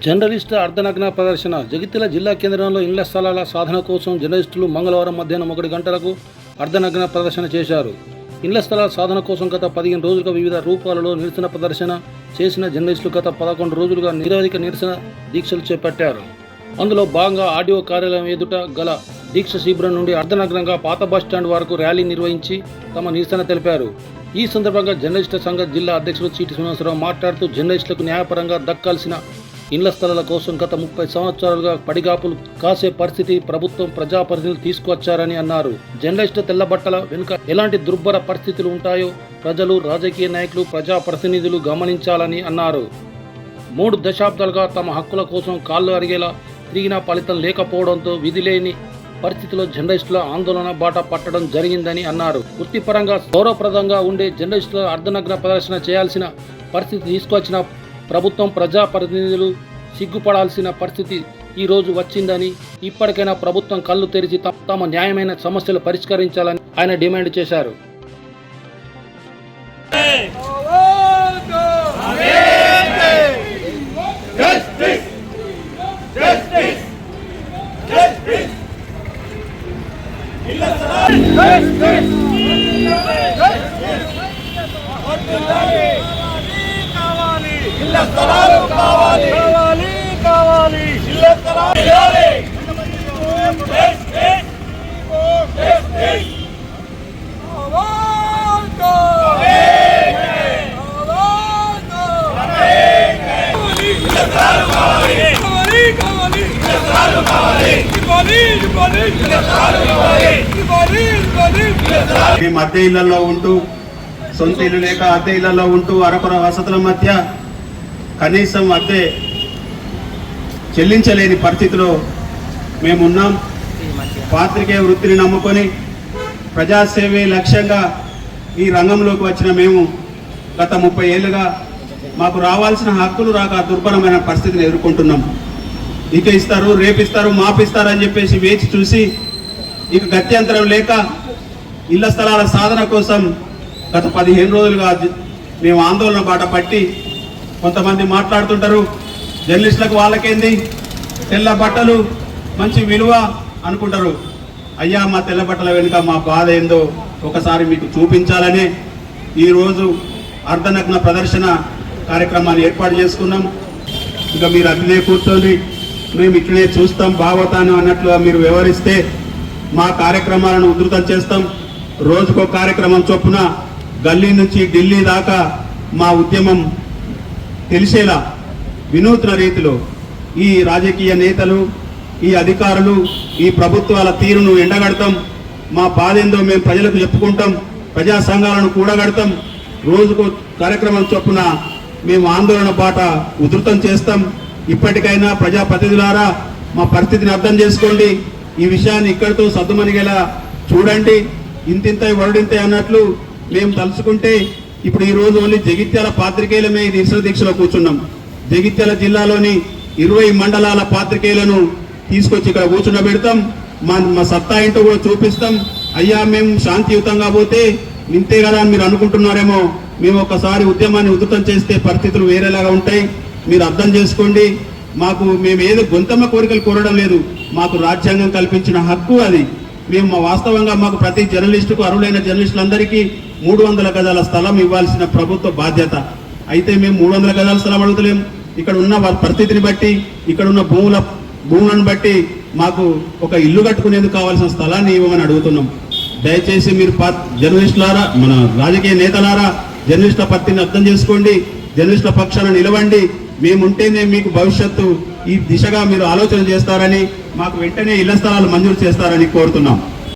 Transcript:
Journalist అర్ధనగ్న ప్రదర్శన. జగిత్యాల జిల్లా కేంద్రంలో ఇళ్ల స్థలాల సాధన కోసం జర్నలిస్టులు మంగళవారం మధ్యాహ్నం 1 గంటలకు అర్ధనగ్న ప్రదర్శన చేశారు. ఇళ్ల స్థలాల సాధన కోసం గత 15 రోజులుగా వివిధ రూపాలలో నిరసన ప్రదర్శన చేసిన జర్నలిస్టులు గత 11 రోజులుగా నిరవధిక నిరసన దీక్షలు చేపట్టారు. అందులో భాగంగా ఆర్డీఓ కార్యాలయం ఎదుట గల దీక్ష శిబిరం నుండి అర్ధనగ్నంగా పాత బస్టాండ్ వరకు ర్యాలీ నిర్వహించి తమ నిరసన తెలిపారు. ఈ సందర్భంగా జర్నలిస్టుల సంఘ జిల్లా అధ్యక్షుడు చీటి శ్రీనివాసరావు మాట్లాడుతూ జర్నలిస్టులకు న్యాయపరంగా దక్కాల్సిన ఇళ్ల స్థలాల కోసం గత 30 సంవత్సరాలుగా పడిగాపులు కాసే పరిస్థితి ప్రభుత్వం ప్రజాప్రతినిధులు తీసుకువచ్చారని అన్నారు. జర్నలిస్టు తెల్లబట్టల వెనుక ఎలాంటి దుర్భర పరిస్థితులు ఉంటాయో ప్రజలు, రాజకీయ నాయకులు, ప్రజాప్రతినిధులు గమనించాలని అన్నారు. 3 దశాబ్దాలుగా తమ హక్కుల కోసం కాళ్ళు అరిగేలా తిరిగినా ఫలితం లేకపోవడంతో విధిలేని పరిస్థితిలో జర్నలిస్టుల ఆందోళన బాట పట్టడం జరిగిందని అన్నారు. వృత్తిపరంగా గౌరవప్రదంగా ఉండే జర్నలిస్టుల అర్ధనగ్న ప్రదర్శన చేయాల్సిన పరిస్థితి తీసుకొచ్చిన ప్రభుత్వం, ప్రజాప్రతినిధులు సిగ్గుపడాల్సిన పరిస్థితి ఈరోజు వచ్చిందని, ఇప్పటికైనా ప్రభుత్వం కళ్ళు తెరిచి తమ న్యాయమైన సమస్యలు పరిష్కరించాలని ఆయన డిమాండ్ చేశారు. ఇళ్ల స్థలాలు కావాలి కావాలి కావాలి ఇళ్ల స్థలాలు కావాలి మేము అద్దె ఇళ్లలో ఉంటూ, సొంత ఇల్లు లేక అద్దె ఇళ్లలో ఉంటూ అరకొర వసతుల మధ్య కనీసం అద్దె చెల్లించలేని పరిస్థితిలో మేమున్నాం. పాత్రికేయ వృత్తిని నమ్ముకొని ప్రజాసేవే లక్ష్యంగా ఈ రంగంలోకి వచ్చిన మేము గత 30 ఏళ్ళుగా మాకు రావాల్సిన హక్కులు రాక దుర్భరమైన పరిస్థితిని ఎదుర్కొంటున్నాం. ఇక ఇస్తారు, రేపిస్తారు, మాపిస్తారు అని చెప్పేసి వేచి చూసి ఇక గత్యంతరం లేక ఇళ్ల స్థలాల సాధన కోసం గత 15 రోజులుగా మేము ఆందోళన బాట పట్టి, కొంతమంది మాట్లాడుతుంటారు జర్నలిస్టులకు వాళ్ళకేంది తెల్ల బట్టలు మంచి విలువ అనుకుంటారు. అయ్యా, మా తెల్ల బట్టల వెనుక మా బాధ ఏందో ఒకసారి మీకు చూపించాలనే ఈరోజు అర్ధనగ్న ప్రదర్శన కార్యక్రమాన్ని ఏర్పాటు చేసుకున్నాం. ఇక మీరు అట్లనే కూర్చొని మేము ఇట్లనే చూస్తాం భాగవతాన్ని అన్నట్లుగా మీరు వ్యవహరిస్తే మా కార్యక్రమాలను ఉధృతం చేస్తాం. రోజుకో కార్యక్రమం చొప్పున గల్లీ నుంచి ఢిల్లీ దాకా మా ఉద్యమం తెలిసేలా వినూత్న రీతిలో ఈ రాజకీయ నేతలు, ఈ అధికారులు, ఈ ప్రభుత్వాల తీరును ఎండగడతాం. మా బాధ ఏందో మేము ప్రజలకు చెప్పుకుంటాం. ప్రజా సంఘాలను కూడగడతాం. రోజుకు కార్యక్రమం చొప్పున మేము ఆందోళన బాట ఉధృతం చేస్తాం. ఇప్పటికైనా ప్రజాప్రతినిధులారా మా పరిస్థితిని అర్థం చేసుకోండి. ఈ విషయాన్ని ఇక్కడితో సద్దుమణిగేలా చూడండి. ఇంతింతై వరుడింతై అన్నట్లు మేము తలుచుకుంటే ఇప్పుడు ఈ రోజు ఓన్లీ జగిత్యాల పాత్రికేయులమే ఈ నిరసన దీక్షలో కూర్చున్నాం. జగిత్యాల జిల్లాలోని 20 మండలాల పాత్రికేయులను తీసుకొచ్చి ఇక్కడ కూర్చుండబెడతాం. మా సత్తా ఏంటో కూడా చూపిస్తాం. అయ్యా, మేము శాంతియుతంగా పోతే ఇంతే కదా అని మీరు అనుకుంటున్నారేమో. మేము ఒకసారి ఉద్యమాన్ని ఉధృతం చేస్తే పరిస్థితులు వేరేలాగా ఉంటాయి. మీరు అర్థం చేసుకోండి. మేము ఏదో గొంతమ్మ కోరికలు కోరడం లేదు. మాకు రాజ్యాంగం కల్పించిన హక్కు అది. మేము వాస్తవంగా మాకు ప్రతి జర్నలిస్టుకు, అర్హులైన జర్నలిస్టులందరికీ 300 గజాల స్థలం ఇవ్వాల్సిన ప్రభుత్వ బాధ్యత. అయితే మేము 300 గజాల స్థలం అడుగుతలేం. ఇక్కడ ఉన్న పరిస్థితిని బట్టి, ఇక్కడ ఉన్న భూములను బట్టి మాకు ఒక ఇల్లు కట్టుకునేందుకు కావాల్సిన స్థలాన్ని ఇవ్వమని అడుగుతున్నాం. దయచేసి మీరు జర్నలిస్టులారా, మన రాజకీయ నేతలారా, జర్నలిస్టుల పత్తిని అర్థం చేసుకోండి. జర్నలిస్టుల పక్షాన నిలవండి. మేముంటేనే మీకు భవిష్యత్తు ఈ దిశగా మీరు ఆలోచన చేస్తారని, మాకు వెంటనే ఇళ్ల స్థలాలు మంజూరు చేస్తారని కోరుతున్నాం.